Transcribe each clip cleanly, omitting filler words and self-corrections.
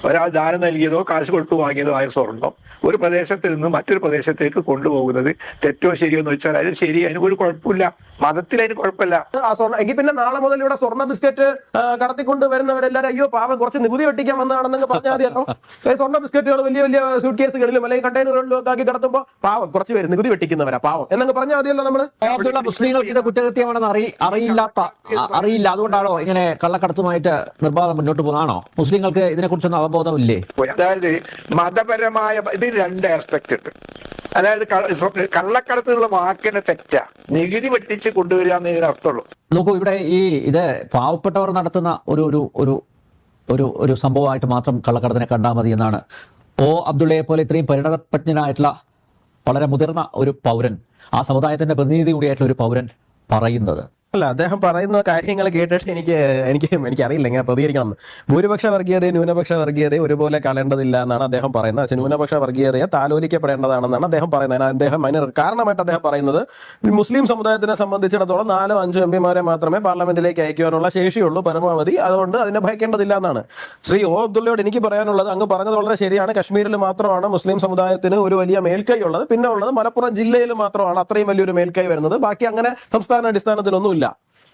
ഒരാൾ ദാനം നൽകിയതോ കാശ് കൊടുത്തു വാങ്ങിയതോ ആയ സ്വർണം ഒരു പ്രദേശത്ത് നിന്ന് മറ്റൊരു പ്രദേശത്തേക്ക് കൊണ്ടുപോകുന്നത് തെറ്റോ ശരിയോ എന്ന് വെച്ചാൽ അതിന് ശരി, അതിനൊരു കുഴപ്പമില്ല, മതത്തിൽ അതിന് കുഴപ്പമില്ല. ആ സ്വർണ്ണം എങ്കിൽ പിന്നെ നാളെ മുതൽ ഇവിടെ സ്വർണ്ണ ബിസ്ക്കറ്റ് കടത്തിക്കൊണ്ട് വരുന്നവരെല്ലാരും അയ്യോ പാവം കുറച്ച് നികുതി വെട്ടിക്കാൻ വന്നതാണെന്നൊക്കെ പറഞ്ഞാൽ മതിയല്ലോ. സ്വർണ്ണ ബിസ്ക്കറ്റുകൾ വലിയ വലിയ സൂട്ട് കേസുകളിലും അല്ലെങ്കിൽ കണ്ടെയ്നറുകളിലും ഒക്കെ ആക്കി കടത്തുമ്പോൾ പാവം കുറച്ച് പേര് നികുതി വെട്ടിക്കുന്നവരാ പാവം എന്നൊക്കെ പറഞ്ഞാൽ മതിയല്ലോ. നമ്മള് മുസ്ലിങ്ങൾക്ക് ഇത് കുറ്റകൃത്യമാണെന്ന് അറിയില്ല, അതുകൊണ്ടാണോ ഇങ്ങനെ കള്ളക്കടത്തുമായിട്ട് നിർബാധം മുന്നോട്ട് പോകുന്നതാണോ? മുസ്ലിങ്ങൾക്ക് ഇതിനെക്കുറിച്ചൊന്നും അവബോധമില്ലേ? അതായത് മതപരമായ ഇതിന് രണ്ട് ആസ്പെക്ട് ഉണ്ട്. അതായത് കള്ളക്കടത്ത് എന്നുള്ള വാക്കിനെ തെറ്റാ, നികുതി വെട്ടിച്ച് കൊണ്ടുവരിക എന്നതിന് അർത്ഥമുള്ളൂ. നോക്കൂ, ഇവിടെ ഇത് പാവപ്പെട്ടവർ നടത്തുന്ന ഒരു ഒരു ഒരു ഒരു ഒരു സംഭവമായിട്ട് മാത്രം കള്ളക്കടത്തിനെ കണ്ടാൽ മതി എന്നാണ് അബ്ദുള്ളയെ പോലെ ഇത്രയും പരിണതപ്രജ്ഞനായിട്ടുള്ള വളരെ മുതിർന്ന ഒരു പൗരൻ, ആ സമുദായത്തിന്റെ പ്രതിനിധി കൂടിയായിട്ടുള്ള ഒരു പൗരൻ പറയുന്നത്. അല്ല, അദ്ദേഹം പറയുന്ന കാര്യങ്ങൾ കേട്ടിട്ട് എനിക്കറിയില്ല എങ്ങനെ പ്രതികരിക്കണം. ഭൂരിപക്ഷ വർഗീയതയും ന്യൂനപക്ഷ വർഗീയതയും ഒരുപോലെ കളയേണ്ടതില്ല എന്നാണ് അദ്ദേഹം പറയുന്നത്. പക്ഷേ ന്യൂനപക്ഷ വർഗീയതയെ താലോലിക്കപ്പെടേണ്ടതാണെന്നാണ് അദ്ദേഹം പറയുന്നത്. അതിന് കാരണമായിട്ട് അദ്ദേഹം പറയുന്നത് മുസ്ലിം സമുദായത്തിനെ സംബന്ധിച്ചിടത്തോളം 4-5 എംപിമാരെ മാത്രമേ പാർലമെന്റിലേക്ക് അയക്കുവാനുള്ള ശേഷിയുള്ളൂ പരമാവധി, അതുകൊണ്ട് അതിനെ ഭയക്കേണ്ടതില്ല എന്നാണ്. ശ്രീ അബ്ദുള്ളയോട് എനിക്ക് പറയാനുള്ളത്, അങ്ങ് പറഞ്ഞത് വളരെ ശരിയാണ്. കശ്മീരിൽ മാത്രമാണ് മുസ്ലിം സമുദായത്തിന് ഒരു വലിയ മേൽക്കൈ ഉള്ളത്. പിന്നെ ഉള്ളത് മലപ്പുറം ജില്ലയിൽ മാത്രമാണ് അത്രയും വലിയൊരു മേൽക്കൈ വരുന്നത്. ബാക്കി അങ്ങനെ സംസ്ഥാന അടിസ്ഥാനത്തിലൊന്നും ഇല്ല.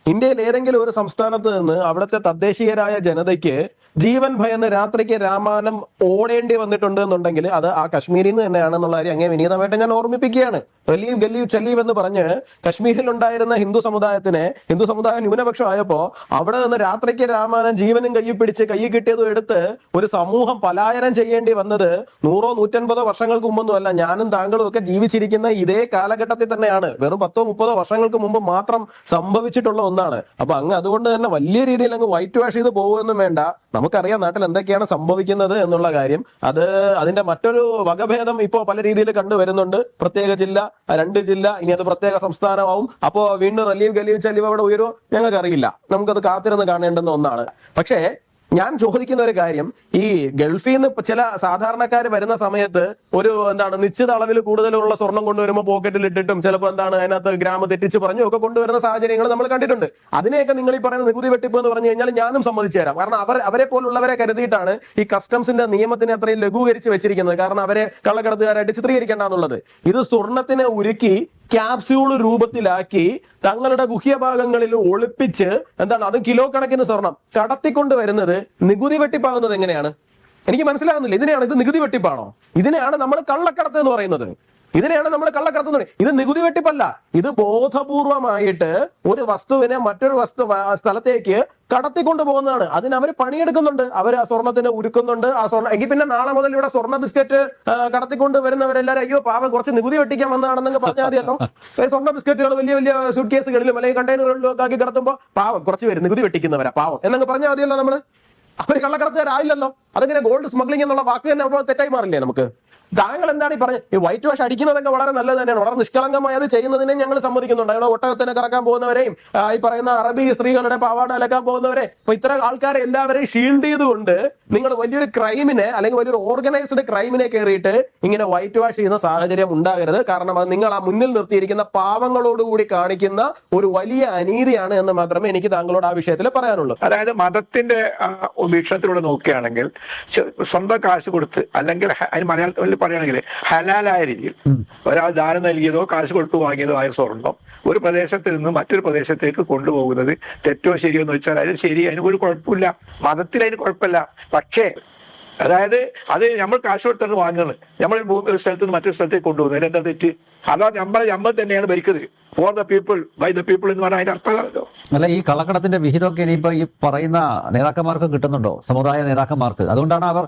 ഇന്ത്യയിൽ ഏതെങ്കിലും ഒരു സംസ്ഥാനത്ത് നിന്ന് അവിടുത്തെ തദ്ദേശീയരായ ജനതയ്ക്ക് ജീവൻ ഭയന്ന് രാത്രിക്ക് രാമായണം ഓടേണ്ടി വന്നിട്ടുണ്ട് എന്നുണ്ടെങ്കിൽ അത് ആ കശ്മീരിൽ നിന്ന് തന്നെയാണെന്നുള്ള കാര്യം അങ്ങനെ വിനീതമായിട്ട് ഞാൻ ഓർമ്മിപ്പിക്കുകയാണ്. റലീവ് ഗലീവ് ചലീവ് എന്ന് പറഞ്ഞ് കശ്മീരിൽ ഉണ്ടായിരുന്ന ഹിന്ദു സമുദായം ന്യൂനപക്ഷമായപ്പോ അവിടെ നിന്ന് രാത്രിക്ക് രാമായണം ജീവനും കയ്യിൽ പിടിച്ച് കൈ കിട്ടിയതും എടുത്ത് ഒരു സമൂഹം പലായനം ചെയ്യേണ്ടി വന്നത് 100-150 വർഷങ്ങൾക്ക് മുമ്പൊന്നും അല്ല. ഞാനും താങ്കളും ഒക്കെ ജീവിച്ചിരിക്കുന്ന ഇതേ കാലഘട്ടത്തിൽ തന്നെയാണ്. വെറും 10-30 വർഷങ്ങൾക്ക് മുമ്പ് മാത്രം സംഭവിച്ചിട്ടുള്ള ഒന്നാണ്. അപ്പൊ അങ്ങ് അതുകൊണ്ട് തന്നെ വലിയ രീതിയിൽ അങ്ങ് വൈറ്റ് വാഷ് ചെയ്ത് പോകുമെന്നും വേണ്ട. നമുക്കറിയാം നാട്ടിൽ എന്തൊക്കെയാണ് സംഭവിക്കുന്നത് എന്നുള്ള കാര്യം. അതിന്റെ മറ്റൊരു വകഭേദം ഇപ്പോ പല രീതിയിൽ കണ്ടുവരുന്നുണ്ട്. പ്രത്യേക ജില്ല, 2 ജില്ല, ഇനി അത് പ്രത്യേക സംസ്ഥാനമാവും. അപ്പോ വീണ്ടും റലീവ് ഗലീവ് ചലീവ് അവിടെ ഉയരുമോ ഞങ്ങൾക്കറിയില്ല. നമുക്കത് കാത്തിരുന്ന് കാണേണ്ടുന്ന ഒന്നാണ്. പക്ഷേ ഞാൻ ചോദിക്കുന്ന ഒരു കാര്യം, ഈ ഗൾഫിൽ നിന്ന് ചില സാധാരണക്കാർ വരുന്ന സമയത്ത് ഒരു നിശ്ചിത അളവിൽ കൂടുതലുള്ള സ്വർണം കൊണ്ടുവരുമ്പോൾ പോക്കറ്റിൽ ഇട്ടിട്ടും ചിലപ്പോൾ അതിനകത്ത് ഗ്രാമം തെറ്റിച്ച് പറഞ്ഞും ഒക്കെ കൊണ്ടുവരുന്ന സാഹചര്യങ്ങൾ നമ്മൾ കണ്ടിട്ടുണ്ട്. അതിനെയൊക്കെ നിങ്ങൾ ഈ പറയുന്ന നികുതി വെട്ടിപ്പ് എന്ന് പറഞ്ഞു കഴിഞ്ഞാൽ ഞാനും സമ്മതിച്ചു തരാം. കാരണം അവരെ പോലുള്ളവരെ കരുതിയിട്ടാണ് ഈ കസ്റ്റംസിന്റെ നിയമത്തിനെ അത്രയും ലഘൂകരിച്ച് വെച്ചിരിക്കുന്നത്. കാരണം അവരെ കള്ളക്കടത്തുകാരായിട്ട് ചിത്രീകരിക്കേണ്ടെന്നുള്ളത്. ഇത് സ്വർണത്തിനെ ഉരുക്കി ക്യാപ്സ്യൂൾ രൂപത്തിലാക്കി തങ്ങളുടെ ഗുഹ്യഭാഗങ്ങളിൽ ഒളിപ്പിച്ച് അത് കിലോ കണക്കിന് സ്വർണം കടത്തിക്കൊണ്ട് വരുന്നത് നികുതി വെട്ടിപ്പാകുന്നത് എങ്ങനെയാണ്? എനിക്ക് മനസ്സിലാകുന്നില്ല. ഇത് നികുതി വെട്ടിപ്പാണോ? ഇതിനെയാണ് നമ്മൾ കള്ളക്കടത്ത് എന്ന് പറയുന്നത്. ഇത് നികുതി വെട്ടിപ്പല്ല. ഇത് ബോധപൂർവമായിട്ട് ഒരു വസ്തുവിനെ മറ്റൊരു സ്ഥലത്തേക്ക് കടത്തിക്കൊണ്ടു പോകുന്നതാണ്. അതിന് അവർ പണിയെടുക്കുന്നുണ്ട്, അവർ ആ സ്വർണത്തിന് ഉരുക്കുന്നുണ്ട്. ആ സ്വർണ്ണം എങ്കിൽ പിന്നെ നാളെ മുതൽ ഇവിടെ സ്വർണ്ണ ബിസ്ക്കറ്റ് കടത്തിക്കൊണ്ട് വരുന്നവരെല്ലാരും അയ്യോ പാവം കുറച്ച് നികുതി വെട്ടിക്കാൻ വന്നതാണെന്നൊക്കെ പറഞ്ഞാൽ മതിയല്ലോ. സ്വർണ്ണ ബിസ്ക്കറ്റുകൾ വലിയ വലിയ സൂട്ട് കേസുകളിലും അല്ലെങ്കിൽ കണ്ടെയ്നറുകളിലും ഒക്കെ ആക്കി കടത്തുമ്പോൾ പാവം കുറച്ച് പേര് നികുതി വെട്ടിക്കുന്നവരാ പാവം എന്നൊക്കെ പറഞ്ഞാൽ മതിയല്ലോ. നമ്മള് അവർ കള്ളക്കടത്തുകാരായില്ലല്ലോ. അതെങ്ങനെ ഗോൾഡ് സ്മഗ്ലിംഗ് എന്നുള്ള വാക്ക് തന്നെ തെറ്റായി മാറില്ലേ നമുക്ക്? താങ്കൾ എന്താണ് ഈ പറഞ്ഞത്? ഈ വൈറ്റ് വാഷ് അടിക്കുന്നതൊക്കെ വളരെ നല്ലത് തന്നെയാണ്. വളരെ നിഷ്കളങ്കമായി അത് ചെയ്യുന്നതിനെ ഞങ്ങൾ സമ്മതിക്കുന്നുണ്ട്. അവിടെ ഒട്ടകത്തിന് കറക്കാൻ പോകുന്നവരെയും ഈ പറയുന്ന അറബി സ്ത്രീകളുടെ പാവാട അലക്കാൻ പോകുന്നവരെ, അപ്പൊ ഇത്തരം ആൾക്കാരെ എല്ലാവരെയും ഷീൽഡ് ചെയ്തുകൊണ്ട് നിങ്ങൾ വലിയൊരു ക്രൈമിനെ അല്ലെങ്കിൽ വലിയൊരു ഓർഗനൈസ്ഡ് ക്രൈമിനെ കയറിയിട്ട് ഇങ്ങനെ വൈറ്റ് വാഷ് ചെയ്യുന്ന സാഹചര്യം ഉണ്ടാകരുത്. കാരണം അത് നിങ്ങൾ ആ മുന്നിൽ നിർത്തിയിരിക്കുന്ന പാവങ്ങളോടുകൂടി കാണിക്കുന്ന ഒരു വലിയ അനീതിയാണ് എന്ന് മാത്രമേ എനിക്ക് താങ്കളോട് ആ വിഷയത്തിൽ പറയാനുള്ളൂ. അതായത് മതത്തിന്റെ വീക്ഷണത്തിലൂടെ നോക്കുകയാണെങ്കിൽ സ്വന്തം കാശ് കൊടുത്ത് അല്ലെങ്കിൽ അതിന് മലയാളത്തിൽ പറയുകയാണെങ്കിൽ ഹലാലായ രീതിയിൽ ഒരാൾ ദാനം നൽകിയതോ കാശ് കൊടുത്തു വാങ്ങിയതോ ആയ സ്വർണം ഒരു പ്രദേശത്ത് നിന്ന് മറ്റൊരു പ്രദേശത്തേക്ക് കൊണ്ടുപോകുന്നത് തെറ്റോ ശരിയോ എന്ന് വെച്ചാൽ അതിന് ശരി, അതിനൊരു കുഴപ്പമില്ല, മതത്തിൽ അതിന് കുഴപ്പമില്ല. പക്ഷേ അതായത് അത് നമ്മൾ കാശ് കൊടുത്താണ് വാങ്ങുന്നത്, നമ്മൾ ഒരു സ്ഥലത്ത് നിന്ന് മറ്റൊരു സ്ഥലത്തേക്ക് കൊണ്ടുപോകുന്നത്, അതിനെന്താ തെറ്റ്? അതാ നമ്മൾ തന്നെയാണ് ഭരിക്കുന്നത്. For the people by the people എന്ന് പറഞ്ഞാൽ അതിന്റെ അർത്ഥമാണല്ലോ. അല്ല, ഈ കള്ളക്കടത്തിന്റെ വിഹിതമൊക്കെ ഇനിയിപ്പോ ഈ പറയുന്ന നേതാക്കന്മാർക്ക് കിട്ടുന്നുണ്ടോ? സമുദായ നേതാക്കന്മാർക്ക്. അതുകൊണ്ടാണ് അവർ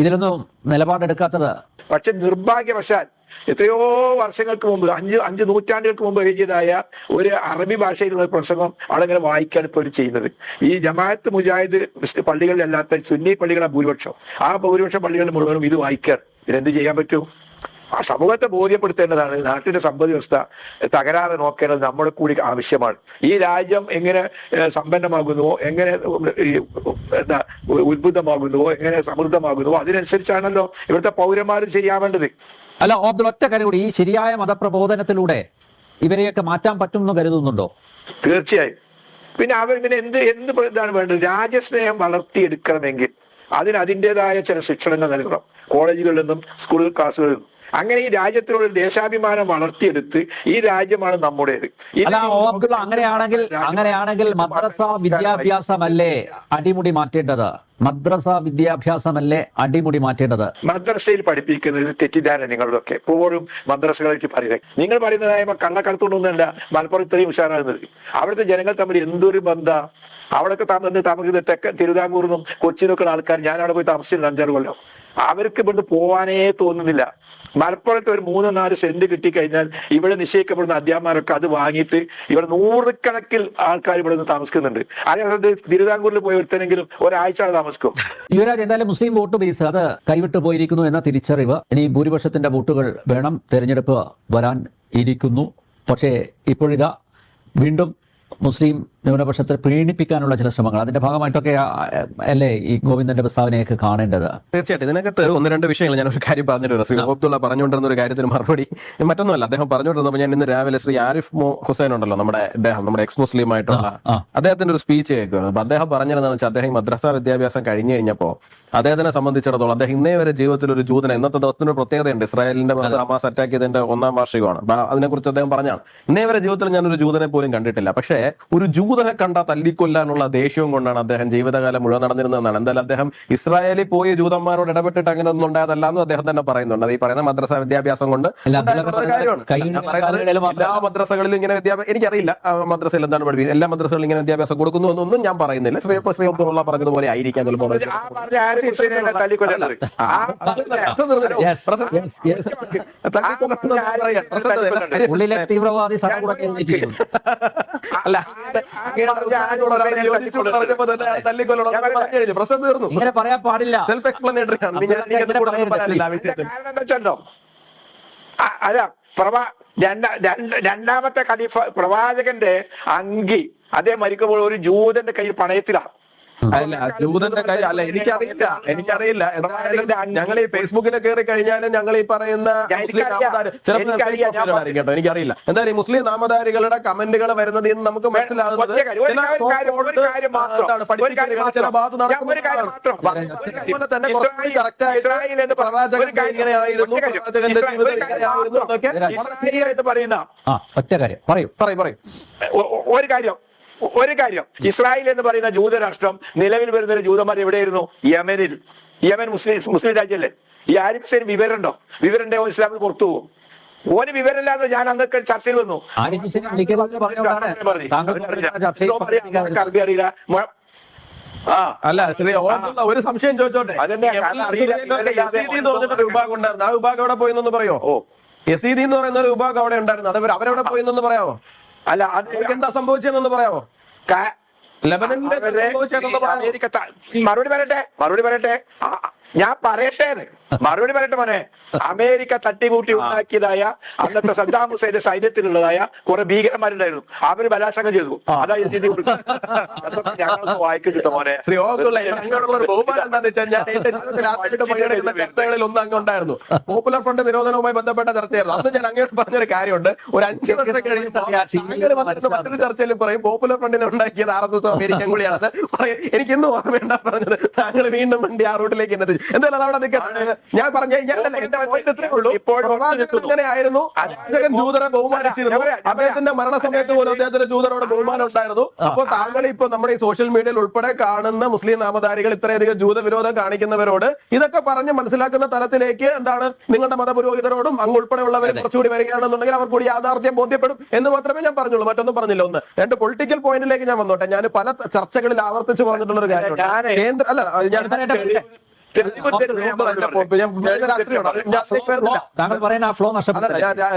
ഇതിലൊന്നും നിലപാടെടുക്കാത്തത്. പക്ഷെ നിർഭാഗ്യവശാൽ എത്രയോ വർഷങ്ങൾക്ക് മുമ്പ് 5 നൂറ്റാണ്ടുകൾക്ക് മുമ്പ് എഴുതിയതായ ഒരു അറബി ഭാഷയിലുള്ള പ്രസംഗം ആളെങ്ങനെ വായിക്കാണ് ഇപ്പോൾ ചെയ്യുന്നത്. ഈ ജമാഅത്ത് മുജാഹിദ് പള്ളികളിലല്ലാത്ത സുന്നി പള്ളികളാണ് ഭൂരിപക്ഷം. ആ ഭൂരിപക്ഷം പള്ളികളിൽ മുഴുവനും ഇത് വായിക്കാൻ ഇതിനെന്ത് ചെയ്യാൻ പറ്റും? ആ സമൂഹത്തെ ബോധ്യപ്പെടുത്തേണ്ടതാണ്. നാട്ടിന്റെ സമ്പദ് വ്യവസ്ഥ തകരാതെ നോക്കേണ്ടത് നമ്മുടെ കൂടി ആവശ്യമാണ്. ഈ രാജ്യം എങ്ങനെ സമ്പന്നമാകുന്നുവോ, എങ്ങനെ ഉത്ബുദ്ധമാകുന്നുവോ, എങ്ങനെ സമൃദ്ധമാകുന്നുവോ അതിനനുസരിച്ചാണല്ലോ ഇവിടുത്തെ പൗരന്മാരും ശരിയാവേണ്ടത്. അല്ല, ഒറ്റ കാര്യം കൂടി, ഈ ശരിയായ മതപ്രബോധനത്തിലൂടെ ഇവരെയൊക്കെ മാറ്റാൻ പറ്റും എന്ന് കരുതുന്നുണ്ടോ? തീർച്ചയായും. പിന്നെ എന്ത് ഇതാണ് വേണ്ടത്? രാജ്യസ്നേഹം വളർത്തിയെടുക്കണമെങ്കിൽ അതിന് അതിൻ്റെതായ ചില ശിക്ഷണങ്ങൾ നൽകണം, കോളേജുകളിൽ നിന്നും സ്കൂൾ ക്ലാസ്സുകളിൽ നിന്നും. അങ്ങനെ ഈ രാജ്യത്തിനുള്ള ദേശാഭിമാനം വളർത്തിയെടുത്ത് ഈ രാജ്യമാണ് നമ്മുടേത്. അല്ല ഓ അബ്ദുള്ള, അങ്ങനെയാണെങ്കിൽ മദ്രസ വിദ്യാഭ്യാസമല്ലേ അടിമുടി മാറ്റേണ്ടത്? മദ്രസ വിദ്യാഭ്യാസമല്ലേ അടിമുടി മാറ്റേണ്ടത്? മദ്രസയിൽ പഠിപ്പിക്കുന്നത് തെറ്റിദ്ധാരണകളൊക്കെ എപ്പോഴും മദ്രസകളായിട്ട് പറയുന്നത്. നിങ്ങൾ പറയുന്നതായ കള്ളക്കടത്തുകൊണ്ടൊന്നുമല്ല മലപ്പുറം ഇത്രയും ഉഷാറാകുന്നത്. അവിടുത്തെ ജനങ്ങൾ തമ്മിൽ എന്തൊരു ബന്ധ. അവിടെയൊക്കെ താമസിക്കുന്ന തെക്കൻ തിരുവിതാംകൂറിനും കൊച്ചിയിലൊക്കെ ആൾക്കാർ, ഞാൻ അവിടെ പോയി താമസിച്ചിട്ടുണ്ട് 5-6 കൊല്ലം. അവർക്ക് ഇവിടുന്ന് പോവാനേ തോന്നുന്നില്ല. മലപ്പുറത്ത് ഒരു 3-4 സെന്റ് കിട്ടിക്കഴിഞ്ഞാൽ ഇവിടെ നിശ്ചയിക്കപ്പെടുന്ന അധ്യാപകരൊക്കെ അത് വാങ്ങിയിട്ട് ഇവിടെ 100 കണക്കിൽ ആൾക്കാർ ഇവിടെ നിന്ന് താമസിക്കുന്നുണ്ട്. അതേ തിരുവിതാംകൂറിൽ പോയി ഒരുത്തനെങ്കിലും ഒരാഴ്ച അവിടെ താമസിക്കും. യുവരാജ്, എന്തായാലും മുസ്ലിം വോട്ട് ബേസ് അത് കൈവിട്ടു പോയിരിക്കുന്നു എന്ന തിരിച്ചറിവ്, ഇനി ഭൂരിപക്ഷത്തിന്റെ വോട്ടുകൾ വേണം, തെരഞ്ഞെടുപ്പ് വരാൻ ഇരിക്കുന്നു. പക്ഷേ ഇപ്പോഴിതാ വീണ്ടും മുസ്ലിം ന്യൂനപക്ഷത്തെ പ്രീണിപ്പിക്കാനുള്ള ചില ശ്രമങ്ങൾ, അതിന്റെ ഭാഗമായിട്ടൊക്കെ അല്ലേ ഈ ഗോവിന്ദന്റെ പ്രസ്താവനയൊക്കെ കാണേണ്ടത്? തീർച്ചയായിട്ടും ഇതിനകത്ത് 1-2 വിഷയങ്ങൾ ഞാൻ ഒരു കാര്യം പറഞ്ഞിട്ടുണ്ട്. ശ്രീ അബ്ദുള്ള പറഞ്ഞുകൊണ്ടിരുന്ന ഒരു കാര്യത്തിന് മറുപടി മറ്റൊന്നുമല്ല. അദ്ദേഹം പറഞ്ഞുകൊണ്ടിരുന്നപ്പോൾ ഞാൻ ഇന്ന് രാവിലെ ശ്രീ ആരിഫ് ഹുസൈൻ ഉണ്ടല്ലോ, നമ്മുടെ എക്സ് മുസ്ലിം ആയിട്ടുള്ള അദ്ദേഹത്തിന്റെ ഒരു സ്പീച്ച് കേൾക്കുകയാണ്. അപ്പൊ അദ്ദേഹം പറഞ്ഞിരുന്നതെന്ന് വെച്ചാൽ, അദ്ദേഹം മദ്രസ വിദ്യാഭ്യാസം കഴിഞ്ഞു കഴിഞ്ഞപ്പോൾ അദ്ദേഹത്തിനെ സംബന്ധിച്ചിടത്തോളം അദ്ദേഹം ഇന്നേ വരെ ജീവിതത്തിൽ ഒരു ജൂതനെ, ഇന്നത്തെ ദിവസത്തിന് ഒരു പ്രത്യേകതയുണ്ട്, ഇസ്രായേലിന്റെ ഹമാസ് അറ്റാക്ക് ചെയ്തതിന്റെ 1-ാം വാർഷികമാണ്. അപ്പൊ അതിനെക്കുറിച്ച് അദ്ദേഹം പറഞ്ഞാണ്, ഇന്നേ വരെ ജീവിതത്തിൽ ഞാൻ ഒരു ജൂതനെ പോലും കണ്ടിട്ടില്ല, പക്ഷേ ഒരു ജൂതനെ കണ്ട തല്ലിക്കൊല്ലാനുള്ള ദേഷ്യവും കൊണ്ടാണ് അദ്ദേഹം ജീവിതകാലം മുഴുവൻ നടന്നിരുന്നതെന്നാണ്. എന്തായാലും അദ്ദേഹം ഇസ്രായേലിൽ പോയി ജൂതന്മാരോട് ഇടപെട്ടിട്ട് അങ്ങനെ ഒന്നും ഉണ്ടായതല്ല എന്നും അദ്ദേഹം തന്നെ പറയുന്നുണ്ട്. അത് ഈ പറയുന്ന മദ്രസ വിദ്യാഭ്യാസം കൊണ്ട് കാര്യമാണ്. എല്ലാ മദ്രസകളിലും ഇങ്ങനെ വിദ്യാഭ്യാസം, എനിക്കറിയില്ല മദ്രസയിൽ എന്താണ് പഠിപ്പിക്കുന്നത്, എല്ലാ മദ്രസകളിലും ഇങ്ങനെ വിദ്യാഭ്യാസം കൊടുക്കുന്നു എന്നൊന്നും ഞാൻ പറയുന്നില്ല. ശ്രീ അബ്ദുള്ള പറഞ്ഞതുപോലെ ആയിരിക്കാം ചിലപ്പോൾ. തീവ്രവാദി അല്ല, പ്രശ്നം തീർന്നു. ഇങ്ങനെ പറയാൻ പാടില്ല. സെൽഫ് എക്സ്പ്ലനേറ്ററി ആണ്. അല്ല, രണ്ടാമത്തെ ഖലീഫ പ്രവാചകന്റെ അങ്കി അദ്ദേഹം മരിക്കുമ്പോൾ ഒരു ജൂതന്റെ കയ്യിൽ പണയത്തിലാണ്. അല്ല, ജൂതന്റെ കാര്യം അല്ല, എനിക്കറിയില്ല. എന്തായാലും ഞങ്ങൾ ഈ ഫേസ്ബുക്കിൽ കയറി കഴിഞ്ഞാലും ഞങ്ങൾ ഈ പറയുന്ന കേട്ടോ, എനിക്കറിയില്ല. എന്തായാലും മുസ്ലിം നാമധാരികളുടെ കമന്റുകൾ വരുന്നത് ഇന്ന് നമുക്ക് മനസ്സിലാകുന്നത് ചില ഭാഗത്ത് നടക്കുന്ന തന്നെ കറക്റ്റായിട്ട് പ്രവാചകൻ ഇങ്ങനെയായിരുന്നു, പ്രവാചകന്റെ ജീവിതം ഇങ്ങനെയായിരുന്നു എന്നൊക്കെ ശരിയായിട്ട് പറയുന്ന ഒറ്റ കാര്യം പറയും. ഒരു കാര്യം, ഇസ്രായേൽ എന്ന് പറയുന്ന ജൂതരാഷ്ട്രം നിലവിൽ വരുന്ന ജൂതന്മാർ എവിടെയായിരുന്നു? യമൻ മുസ്ലിം രാജ്യമല്ലേ? ഈ ആരിഫ് ഹുസൈൻ വിവരമുണ്ടോ? വിവരണ്ടോ ഇസ്ലാമിൽ പുറത്തു പോകും? ഓന് വിവരമില്ലാതെ ഞാൻ അന്നൊക്കെ ചർച്ചയിൽ വന്നു. അറബി അറിയില്ല. അല്ല, ശ്രീ ഒരു സംശയം ചോദിച്ചോട്ടെ, വിഭാഗം ഉണ്ടായിരുന്നു, ആ വിഭാഗം എവിടെ പോയെന്നൊന്ന് പറയോ? യസീദി എന്ന് പറയുന്ന ഒരു വിഭാഗം അവിടെ ഉണ്ടായിരുന്നു, അത് അവരെവിടെ പോയെന്നൊന്ന് പറയാമോ? അല്ല, അതൊക്കെ എന്താ സംഭവിച്ചെന്നൊന്ന് പറയാമോ? മറുപടി പറയട്ടെ ഞാൻ മറുപടി പറയട്ടെ മോനെ. അമേരിക്ക തട്ടികൂട്ടി ഉണ്ടാക്കിയതായ അന്നത്തെ സദ്ദാം ഹുസൈന്റെ സൈന്യത്തിലുള്ളതായ കുറെ ഭീകരന്മാരുണ്ടായിരുന്നു, അവര് ബലാത്സംഗം ചെയ്തു. അതായത് ഞങ്ങൾക്ക് വായിക്കും കിട്ടും മോനെ. ബഹുമാനം എന്താണെന്ന് വെച്ചാൽ, ഞാൻ എന്റെ ജീവിതത്തിൽ ആദ്യമായിട്ട് പങ്കെടുക്കുന്ന ചർച്ചകളിൽ ഒന്ന് അങ്ങുണ്ടായിരുന്നു, പോപ്പുലർ ഫ്രണ്ട് നിരോധനവുമായി ബന്ധപ്പെട്ട ചർച്ചയായിരുന്നു. അന്ന് ഞാൻ അങ്ങോട്ട് പറഞ്ഞൊരു കാര്യമുണ്ട്, ഒരു 5 വർഷം കഴിയുമ്പോൾ മറ്റൊരു ചർച്ചയിലും പറയും പോപ്പുലർ ഫ്രണ്ടിനെ ഉണ്ടാക്കിയത് RSS അമേരിക്കൻ കൂടിയാണെന്ന് പറയും. എനിക്ക് ഇന്നും ഓർമ്മയുണ്ടാ പറഞ്ഞത്, താങ്കൾ വീണ്ടും വേണ്ടി ആ റൂട്ടിലേക്ക് എന്നത്. എന്തായാലും അതവിടെ നിൽക്കട്ടെ. ഞാൻ പറഞ്ഞ ഇങ്ങനെയായിരുന്നു, പ്രവാചകൻ ജൂതരെ ബഹുമാനിച്ചിരുന്നു, അദ്ദേഹത്തിന്റെ മരണസമയത്ത് പോലും അദ്ദേഹത്തിന്റെ ജൂതരോട് ബഹുമാനം ഉണ്ടായിരുന്നു. അപ്പോൾ താങ്കൾ ഇപ്പൊ നമ്മുടെ ഈ സോഷ്യൽ മീഡിയയിൽ ഉൾപ്പെടെ കാണുന്ന മുസ്ലിം നാമധാരികൾ ഇത്രയധികം ജൂതവിരോധം കാണിക്കുന്നവരോട് ഇതൊക്കെ പറഞ്ഞ് മനസ്സിലാക്കുന്ന തലത്തിലേക്ക് എന്താണ് നിങ്ങളുടെ മതപുരോഹിതരോടും അങ്ങ് ഉൾപ്പെടെയുള്ളവർ കുറച്ചുകൂടി വരികയാണെന്നുണ്ടെങ്കിൽ അവർ കൂടി യാഥാർത്ഥ്യം ബോധ്യപ്പെടും എന്ന് മാത്രമേ ഞാൻ പറഞ്ഞുള്ളൂ, മറ്റൊന്നും പറഞ്ഞില്ല. 2 പൊളിറ്റിക്കൽ പോയിന്റിലേക്ക് ഞാൻ വന്നോട്ടെ. ഞാൻ പല ചർച്ചകളിൽ ആവർത്തിച്ച് പറഞ്ഞിട്ടുള്ള ഒരു കാര്യം, കേന്ദ്ര അല്ല ഞാൻ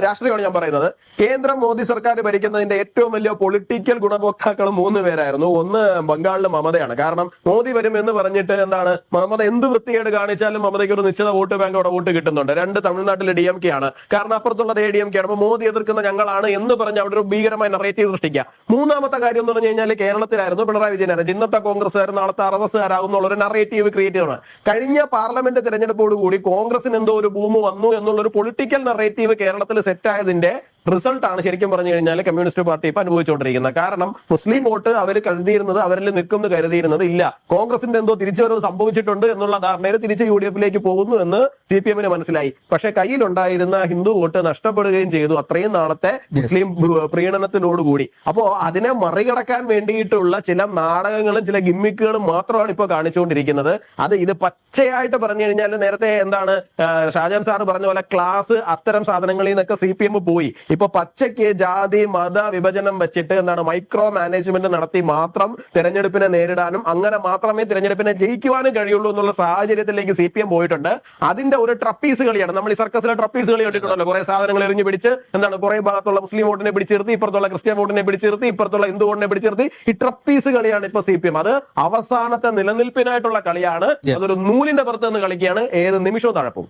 രാഷ്ട്രീയമാണ് ഞാൻ പറയുന്നത്. കേന്ദ്രം മോദി സർക്കാർ ഭരിക്കുന്നതിന്റെ ഏറ്റവും വലിയ പൊളിറ്റിക്കൽ ഗുണഭോക്താക്കൾ 3 പേരായിരുന്നു. ഒന്ന് ബംഗാളിലെ മമതയാണ്. കാരണം മോദി വരും എന്ന് പറഞ്ഞിട്ട് എന്താണ്, മമത എന്ത് വൃത്തികേട് കാണിച്ചാലും മമതയ്ക്ക് ഒരു നിശ്ചിത വോട്ട് ബാങ്ക് അവിടെ വോട്ട് കിട്ടുന്നുണ്ട്. 2 തമിഴ്നാട്ടിലെ DMK ആണ്, കാരണം അപ്പുറത്തുള്ളത് ADMK ആണ്. അപ്പൊ മോദി എതിർക്കുന്ന ഞങ്ങളാണ് എന്ന് പറഞ്ഞ് അവിടെ ഒരു ഭീകരമായ നറേറ്റീവ് സൃഷ്ടിക്കുക. 3ാമത്തെ കാര്യം എന്ന് പറഞ്ഞു കഴിഞ്ഞാൽ കേരളത്തിലായിരുന്നു പിണറായി വിജയനായിരുന്നു. ഇന്നത്തെ കോൺഗ്രസ്സുകാർ നാളത്തെ RSSകാരാകുന്നുള്ള ഒരു നറേറ്റീവ് ക്രിയേറ്റ് ചെയ്യണം. കഴിഞ്ഞ പാർലമെന്റ് തെരഞ്ഞെടുപ്പോടുകൂടി കോൺഗ്രസിന് എന്തോ ഒരു ബൂമ് വന്നു എന്നുള്ളൊരു പൊളിറ്റിക്കൽ നറേറ്റീവ് കേരളത്തിൽ സെറ്റായതിന്റെ റിസൾട്ടാണ് ശരിക്കും പറഞ്ഞു കഴിഞ്ഞാൽ കമ്മ്യൂണിസ്റ്റ് പാർട്ടി ഇപ്പൊ അനുഭവിച്ചുകൊണ്ടിരിക്കുന്നത്. കാരണം മുസ്ലിം വോട്ട് അവർ കരുതിയിരുന്നത്, അവരിൽ നിൽക്കുന്നു കരുതിയിരുന്നത് ഇല്ല, കോൺഗ്രസിന്റെ എന്തോ തിരിച്ചുവരവ് സംഭവിച്ചിട്ടുണ്ട് എന്നുള്ള ധാരണയിൽ തിരിച്ച് UDF പോകുന്നു എന്ന് CPM മനസ്സിലായി. പക്ഷെ കയ്യിലുണ്ടായിരുന്ന ഹിന്ദു വോട്ട് നഷ്ടപ്പെടുകയും ചെയ്തു അത്രയും നാളത്തെ മുസ്ലിം പ്രീണനത്തിനോടുകൂടി. അപ്പോ അതിനെ മറികടക്കാൻ വേണ്ടിയിട്ടുള്ള ചില നാടകങ്ങളും ചില ഗിമ്മിക്കുകളും മാത്രമാണ് ഇപ്പൊ കാണിച്ചുകൊണ്ടിരിക്കുന്നത്. ഇത് പച്ചയായിട്ട് പറഞ്ഞു കഴിഞ്ഞാൽ നേരത്തെ എന്താണ് ഷാജാൻ സാർ പറഞ്ഞ പോലെ ക്ലാസ് അത്തരം സാധനങ്ങളിൽ നിന്നൊക്കെ CPM പോയി. ഇപ്പൊ പച്ചയ്ക്ക് ജാതി മത വിഭജനം വെച്ചിട്ട് എന്താണ് മൈക്രോ മാനേജ്മെന്റ് നടത്തി മാത്രം തെരഞ്ഞെടുപ്പിനെ നേരിടാനും അങ്ങനെ മാത്രമേ തെരഞ്ഞെടുപ്പിനെ ജയിക്കുവാനും കഴിയുള്ളൂ എന്നുള്ള സാഹചര്യത്തിലേക്ക് CPM പോയിട്ടുണ്ട്. അതിന്റെ ഒരു ട്രപ്പീസ് കളിയാണ്. നമ്മൾ ഈ സർക്കസിലെ ട്രപ്പീസ് കളി കണ്ടിട്ടുണ്ടല്ലോ. കുറെ സാധനങ്ങൾ എറിഞ്ഞു പിടിച്ച് എന്താണ് കുറെ ഭാഗത്തുള്ള മുസ്ലിം വോട്ടിനെ പിടിച്ചിരുത്തി, ഇപ്പുറത്തുള്ള ക്രിസ്ത്യൻ വോട്ടിനെ പിടിച്ചിരുത്തി, ഇപ്പുറത്തുള്ള ഹിന്ദു വോട്ടിനെ പിടിച്ചിരുത്തി. ഈ ട്രപ്പീസ് കളിയാണ് ഇപ്പൊ CPM. അത് അവസാനത്തെ നിലനിൽപ്പിനായിട്ടുള്ള കളിയാണ്. അതൊരു നൂലിന്റെ പുറത്ത് നിന്ന് കളിക്കുകയാണ്. ഏത് നിമിഷവും തഴപ്പും.